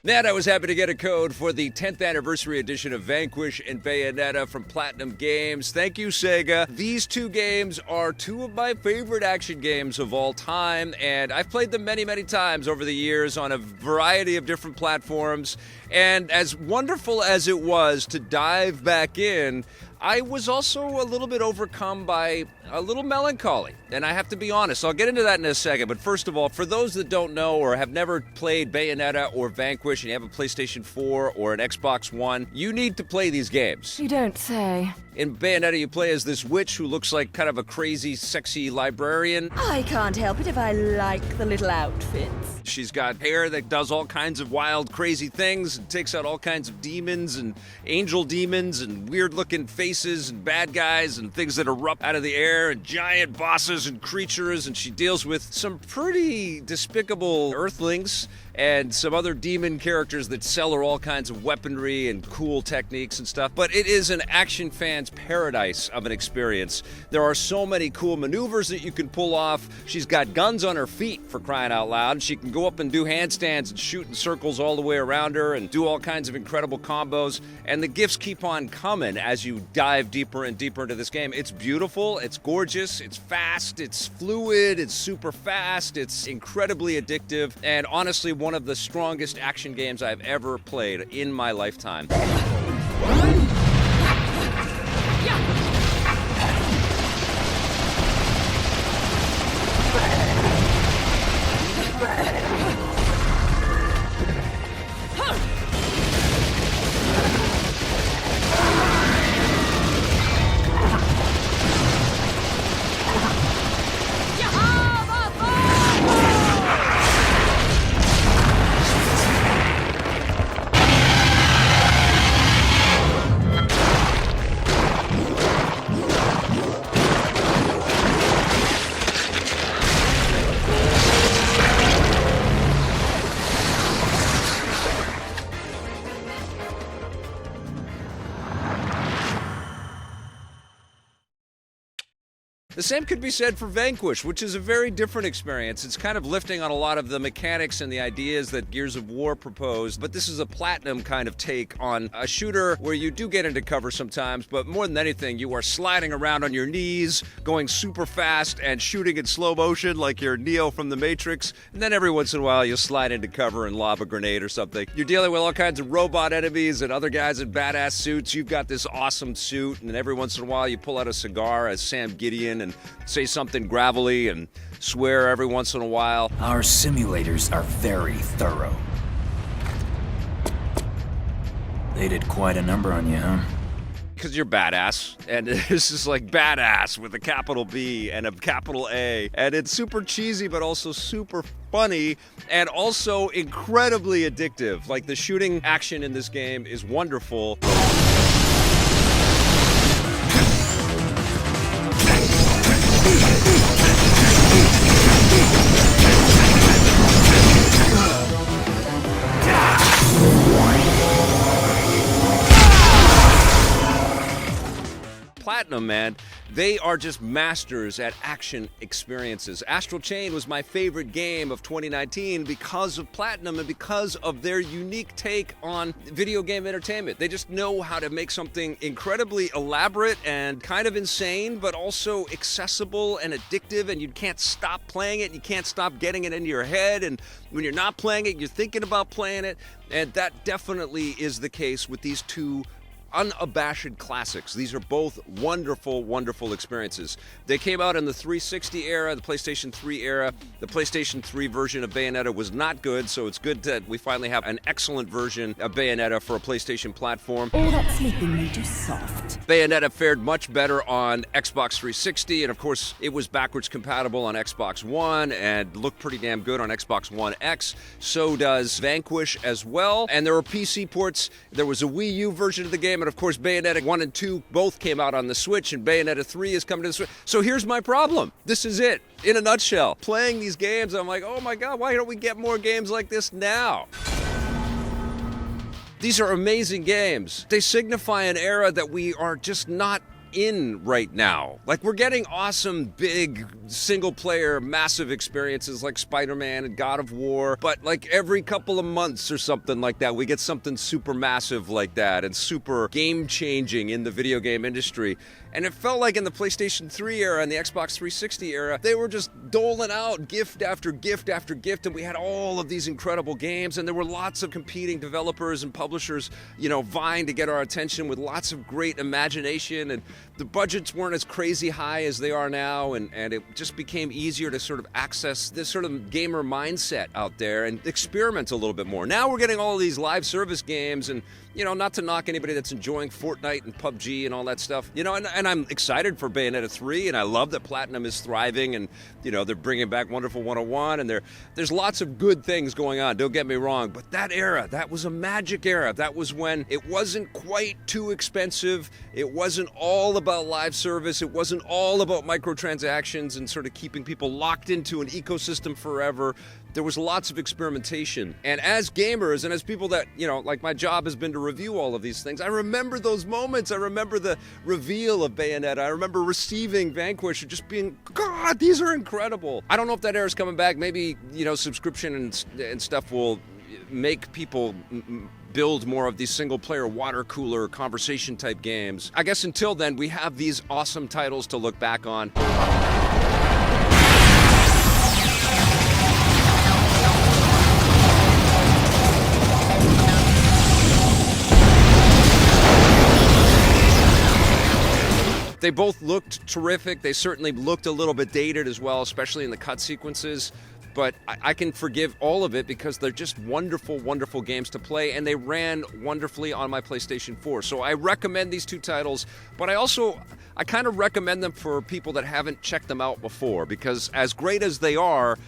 Man, I was happy to get a code for the 10th anniversary edition of Vanquish and Bayonetta from Platinum Games. Thank you, Sega. These two games are two of my favorite action games of all time, and I've played them many, many times over the years on a variety of different platforms. And as wonderful as it was to dive back in, I was also a little bit overcome by a little melancholy, and I have to be honest. I'll get into that in a second, but first of all, for those that don't know or have never played Bayonetta or Vanquish and you have a PlayStation 4 or an Xbox One, you need to play these games. You don't say. In Bayonetta, you play as this witch who looks like kind of a crazy, sexy librarian. I can't help it if I like the little outfits. She's got hair that does all kinds of wild, crazy things and takes out all kinds of demons and angel demons and weird-looking faces and bad guys and things that erupt out of the air and giant bosses and creatures, and she deals with some pretty despicable earthlings and some other demon characters that sell her all kinds of weaponry and cool techniques and stuff. But it is an action fan's paradise of an experience. There are so many cool maneuvers that you can pull off. She's got guns on her feet, for crying out loud. She can go up and do handstands and shoot in circles all the way around her and do all kinds of incredible combos. And the gifts keep on coming as you dive deeper and deeper into this game. It's beautiful, it's gorgeous, it's fast, it's fluid, it's super fast, it's incredibly addictive, and honestly, one of the strongest action games I've ever played in my lifetime. The same could be said for Vanquish, which is a very different experience. It's kind of lifting on a lot of the mechanics and the ideas that Gears of War proposed, but this is a Platinum kind of take on a shooter where you do get into cover sometimes, but more than anything, you are sliding around on your knees, going super fast and shooting in slow motion like you're Neo from The Matrix, and then every once in a while you slide into cover and lob a grenade or something. You're dealing with all kinds of robot enemies and other guys in badass suits. You've got this awesome suit, and every once in a while you pull out a cigar as Sam Gideon and say something gravelly and swear every once in a while. Our simulators are very thorough. They did quite a number on you, huh? Because you're badass, and this is like badass with a capital B and a capital A, and it's super cheesy but also super funny and also incredibly addictive. Like, the shooting action in this game is wonderful. Platinum, man, they are just masters at action experiences. Astral Chain was my favorite game of 2019 because of Platinum and because of their unique take on video game entertainment. They just know how to make something incredibly elaborate and kind of insane, but also accessible and addictive, and you can't stop playing it. You can't stop getting it into your head, and when you're not playing it, you're thinking about playing it, and that definitely is the case with these two unabashed classics. These are both wonderful, wonderful experiences. They came out in the 360 era, the PlayStation 3 era. The PlayStation 3 version of Bayonetta was not good, so it's good that we finally have an excellent version of Bayonetta for a PlayStation platform. All that sleeping made you soft. Bayonetta fared much better on Xbox 360, and of course, it was backwards compatible on Xbox One and looked pretty damn good on Xbox One X. So does Vanquish as well. And there were PC ports. There was a Wii U version of the game, and of course, Bayonetta 1 and 2 both came out on the Switch, and Bayonetta 3 is coming to the Switch. So here's my problem. This is it, in a nutshell. Playing these games, I'm like, oh my God, why don't we get more games like this now? These are amazing games. They signify an era that we are just not in right now. Like, we're getting awesome, big, single-player, massive experiences like Spider-Man and God of War, but like every couple of months or something like that, we get something super massive like that and super game-changing in the video game industry. And it felt like in the PlayStation 3 era and the Xbox 360 era, they were just doling out gift after gift after gift, and we had all of these incredible games, and there were lots of competing developers and publishers, vying to get our attention with lots of great imagination, and the budgets weren't as crazy high as they are now, and it just became easier to sort of access this sort of gamer mindset out there and experiment a little bit more. Now we're getting all of these live service games, and not to knock anybody that's enjoying Fortnite and PUBG and all that stuff, and I'm excited for Bayonetta 3, and I love that Platinum is thriving, and, they're bringing back Wonderful 101, and there's lots of good things going on, don't get me wrong, but that era, that was a magic era. That was when it wasn't quite too expensive, it wasn't all about live service, it wasn't all about microtransactions and sort of keeping people locked into an ecosystem forever. There was lots of experimentation. And as gamers and as people that, like my job has been to review all of these things, I remember those moments. I remember the reveal of Bayonetta. I remember receiving Vanquish and just being, God, these are incredible. I don't know if that era's coming back. Maybe, subscription and stuff will make people build more of these single-player water cooler conversation type games. I guess until then, we have these awesome titles to look back on. They both looked terrific. They certainly looked a little bit dated as well, especially in the cut sequences. But I can forgive all of it because they're just wonderful, wonderful games to play, and they ran wonderfully on my PlayStation 4. So I recommend these two titles, but I kind of recommend them for people that haven't checked them out before, because as great as they are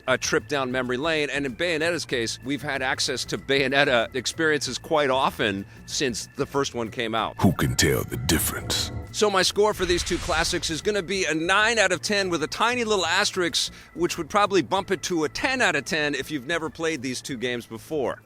a trip down memory lane. And in Bayonetta's case, we've had access to Bayonetta experiences quite often since the first one came out. Who can tell the difference? So my score for these two classics is going to be a 9 out of 10 with a tiny little asterisk, which would probably bump it to a 10 out of 10 if you've never played these two games before.